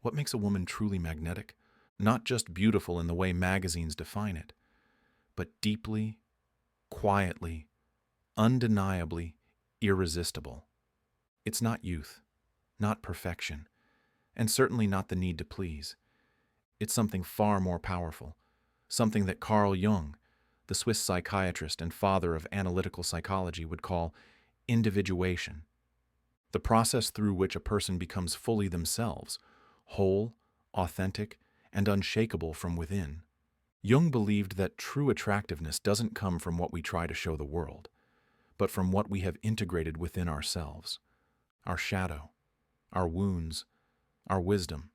What makes a woman truly magnetic? Not just beautiful in the way magazines define it, but deeply, quietly, undeniably irresistible. It's not youth, not perfection, and certainly not the need to please. It's something far more powerful, something that Carl Jung, the Swiss psychiatrist and father of analytical psychology, would call individuation, the process through which a person becomes fully themselves, whole, authentic, and unshakable from within. Jung believed that true attractiveness doesn't come from what we try to show the world, but from what we have integrated within ourselves, our shadow, our wounds, our wisdom.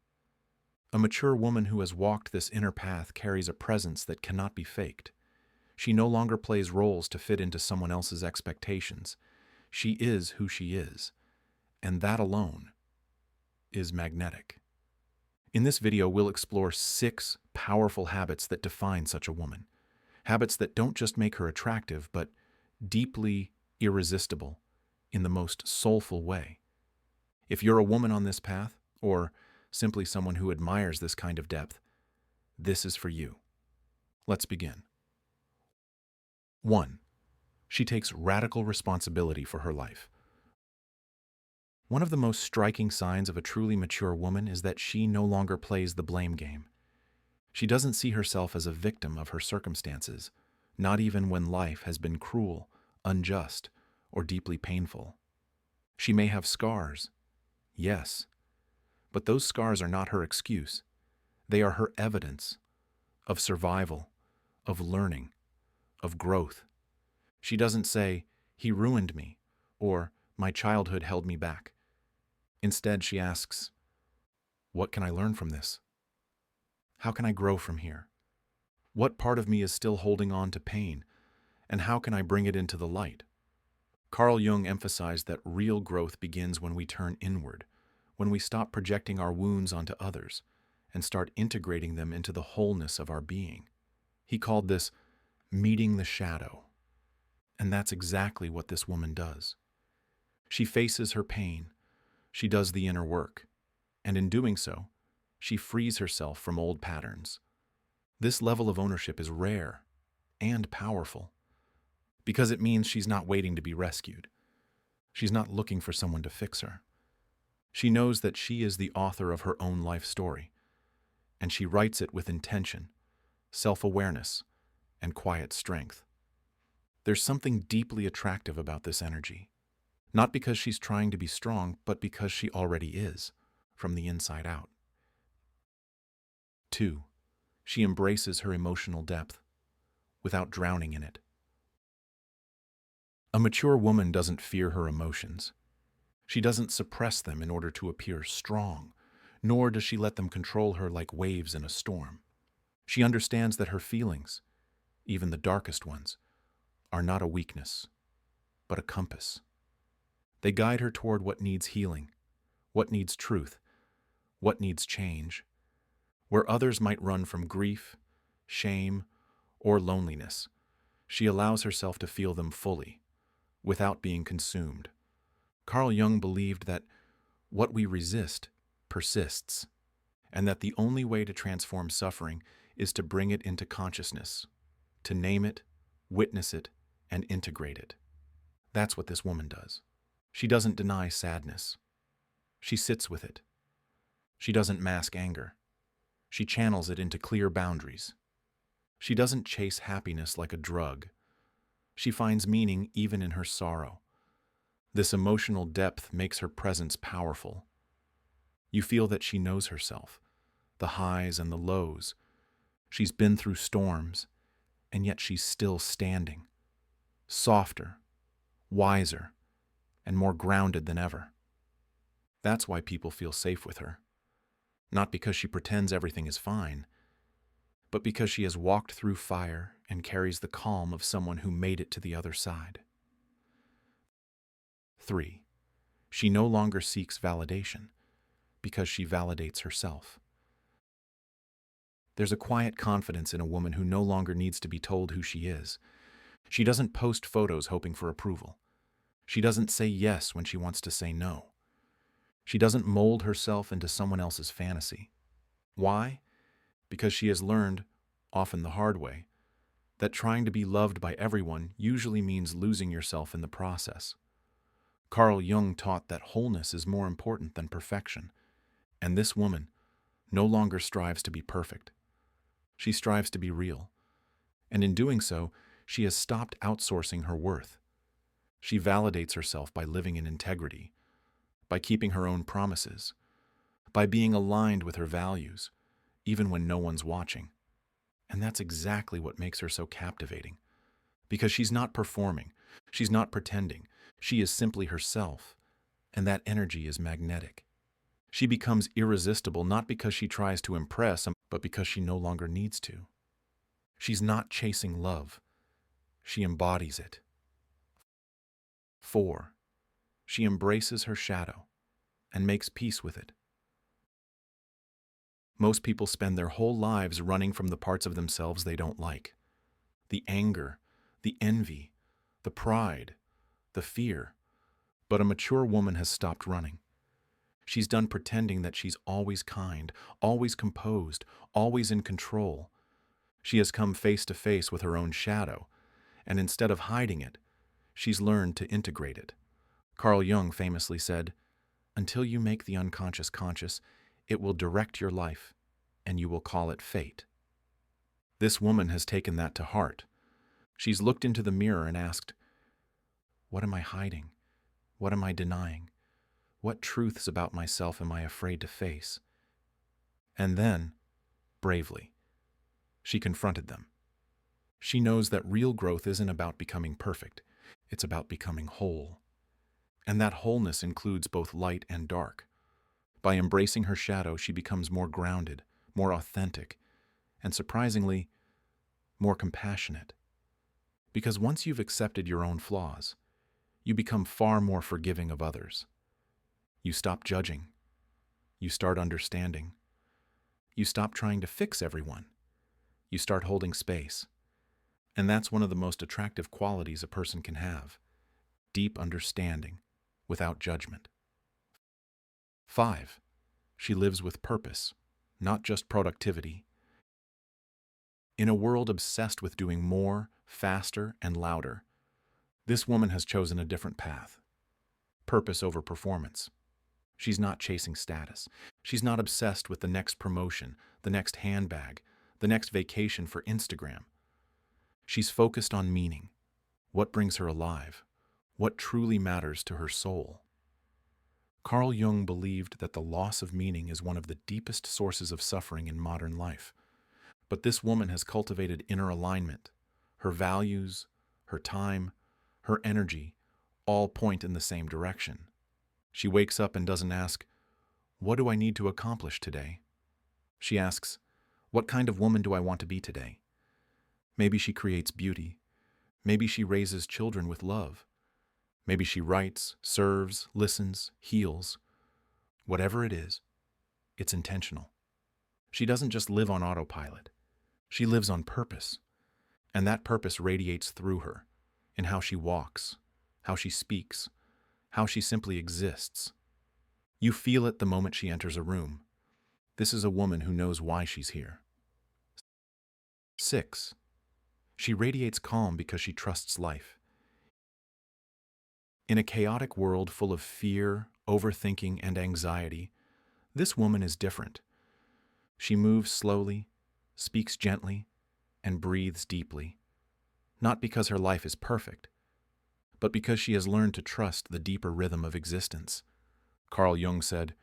A mature woman who has walked this inner path carries a presence that cannot be faked. She no longer plays roles to fit into someone else's expectations. She is who she is, and that alone is magnetic. In this video, we'll explore 6 powerful habits that define such a woman. Habits that don't just make her attractive, but deeply irresistible in the most soulful way. If you're a woman on this path, or simply someone who admires this kind of depth, this is for you. Let's begin. 1. She takes radical responsibility for her life. One of the most striking signs of a truly mature woman is that she no longer plays the blame game. She doesn't see herself as a victim of her circumstances, not even when life has been cruel, unjust, or deeply painful. She may have scars, yes, but those scars are not her excuse. They are her evidence of survival, of learning, of growth. She doesn't say, "He ruined me," or "My childhood held me back." Instead, she asks, "What can I learn from this? How can I grow from here? What part of me is still holding on to pain, and how can I bring it into the light?" Carl Jung emphasized that real growth begins when we turn inward, when we stop projecting our wounds onto others and start integrating them into the wholeness of our being. He called this meeting the shadow. And that's exactly what this woman does. She faces her pain, she does the inner work, and in doing so, she frees herself from old patterns. This level of ownership is rare and powerful, because it means she's not waiting to be rescued. She's not looking for someone to fix her. She knows that she is the author of her own life story, and she writes it with intention, self-awareness, and quiet strength. There's something deeply attractive about this energy, not because she's trying to be strong, but because she already is, from the inside out. 2. She embraces her emotional depth without drowning in it. A mature woman doesn't fear her emotions. She doesn't suppress them in order to appear strong, nor does she let them control her like waves in a storm. She understands that her feelings, even the darkest ones, are not a weakness, but a compass. They guide her toward what needs healing, what needs truth, what needs change. Where others might run from grief, shame, or loneliness, she allows herself to feel them fully, without being consumed. Carl Jung believed that what we resist persists, and that the only way to transform suffering is to bring it into consciousness, to name it, witness it, and integrate it. That's what this woman does. She doesn't deny sadness. She sits with it. She doesn't mask anger. She channels it into clear boundaries. She doesn't chase happiness like a drug. She finds meaning even in her sorrow. This emotional depth makes her presence powerful. You feel that she knows herself, the highs and the lows. She's been through storms, and yet she's still standing, softer, wiser, and more grounded than ever. That's why people feel safe with her. Not because she pretends everything is fine, but because she has walked through fire and carries the calm of someone who made it to the other side. 3. She no longer seeks validation because she validates herself. There's a quiet confidence in a woman who no longer needs to be told who she is. She doesn't post photos hoping for approval. She doesn't say yes when she wants to say no. She doesn't mold herself into someone else's fantasy. Why? Because she has learned, often the hard way, that trying to be loved by everyone usually means losing yourself in the process. Carl Jung taught that wholeness is more important than perfection, and this woman no longer strives to be perfect. She strives to be real, and in doing so, she has stopped outsourcing her worth. She validates herself by living in integrity, by keeping her own promises, by being aligned with her values, even when no one's watching. And that's exactly what makes her so captivating. Because she's not performing, she's not pretending, she is simply herself, and that energy is magnetic. She becomes irresistible not because she tries to impress, but because she no longer needs to. She's not chasing love, she embodies it. 4. She embraces her shadow and makes peace with it. Most people spend their whole lives running from the parts of themselves they don't like. The anger, the envy, the pride, the fear. But a mature woman has stopped running. She's done pretending that she's always kind, always composed, always in control. She has come face to face with her own shadow, and instead of hiding it, she's learned to integrate it. Carl Jung famously said, "Until you make the unconscious conscious, it will direct your life, and you will call it fate." This woman has taken that to heart. She's looked into the mirror and asked, "What am I hiding? What am I denying? What truths about myself am I afraid to face?" And then, bravely, she confronted them. She knows that real growth isn't about becoming perfect, it's about becoming whole. And that wholeness includes both light and dark. By embracing her shadow, she becomes more grounded, more authentic, and surprisingly, more compassionate. Because once you've accepted your own flaws, you become far more forgiving of others. You stop judging. You start understanding. You stop trying to fix everyone. You start holding space. And that's one of the most attractive qualities a person can have: deep understanding, without judgment. 5. She lives with purpose, not just productivity. In a world obsessed with doing more, faster, and louder, this woman has chosen a different path. Purpose over performance. She's not chasing status. She's not obsessed with the next promotion, the next handbag, the next vacation for Instagram. She's focused on meaning, what brings her alive, what truly matters to her soul. Carl Jung believed that the loss of meaning is one of the deepest sources of suffering in modern life. But this woman has cultivated inner alignment. Her values, her time, her energy all point in the same direction. She wakes up and doesn't ask, "What do I need to accomplish today?" She asks, "What kind of woman do I want to be today?" Maybe she creates beauty. Maybe she raises children with love. Maybe she writes, serves, listens, heals. Whatever it is, it's intentional. She doesn't just live on autopilot. She lives on purpose. And that purpose radiates through her, in how she walks, how she speaks, how she simply exists. You feel it the moment she enters a room. This is a woman who knows why she's here. 6. She radiates calm because she trusts life. In a chaotic world full of fear, overthinking, and anxiety, this woman is different. She moves slowly, speaks gently, and breathes deeply. Not because her life is perfect, but because she has learned to trust the deeper rhythm of existence. Carl Jung said,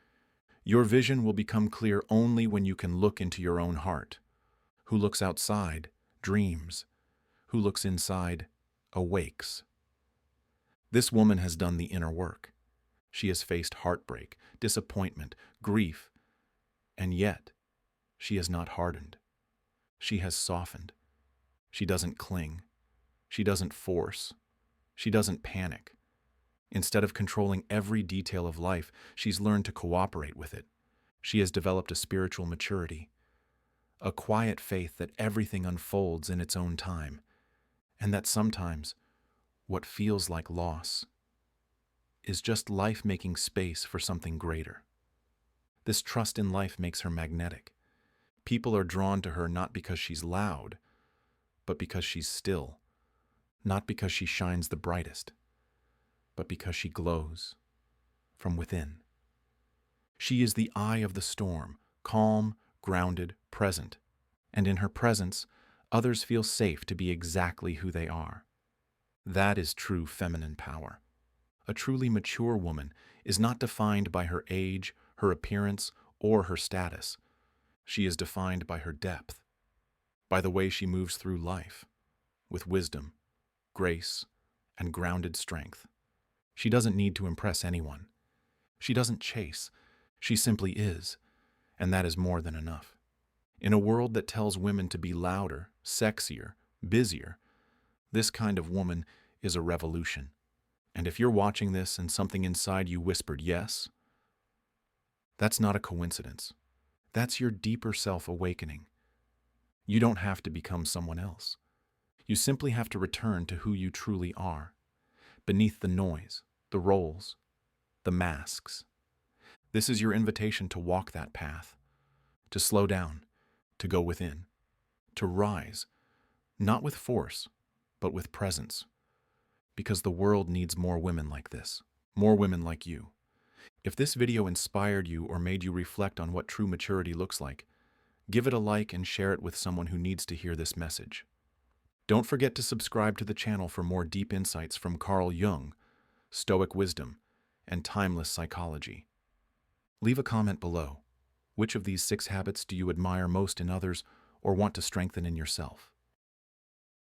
"Your vision will become clear only when you can look into your own heart. Who looks outside dreams. Who looks inside awakes." This woman has done the inner work. She has faced heartbreak, disappointment, grief, and yet she has not hardened. She has softened. She doesn't cling. She doesn't force. She doesn't panic. Instead of controlling every detail of life, she's learned to cooperate with it. She has developed a spiritual maturity, a quiet faith that everything unfolds in its own time, and that sometimes what feels like loss is just life making space for something greater. This trust in life makes her magnetic. People are drawn to her not because she's loud, but because she's still. Not because she shines the brightest, but because she glows from within. She is the eye of the storm, calm, grounded, present. And in her presence, others feel safe to be exactly who they are. That is true feminine power. A truly mature woman is not defined by her age, her appearance, or her status. She is defined by her depth, by the way she moves through life, with wisdom, grace, and grounded strength. She doesn't need to impress anyone. She doesn't chase. She simply is, and that is more than enough. In a world that tells women to be louder, sexier, busier, this kind of woman is a revolution. And if you're watching this and something inside you whispered yes, that's not a coincidence. That's your deeper self awakening. You don't have to become someone else. You simply have to return to who you truly are, beneath the noise, the roles, the masks. This is your invitation to walk that path, to slow down, to go within, to rise, not with force, but with presence. Because the world needs more women like this, more women like you. If this video inspired you or made you reflect on what true maturity looks like, give it a like and share it with someone who needs to hear this message. Don't forget to subscribe to the channel for more deep insights from Carl Jung, stoic wisdom, and timeless psychology. Leave a comment below. Which of these 6 habits do you admire most in others or want to strengthen in yourself?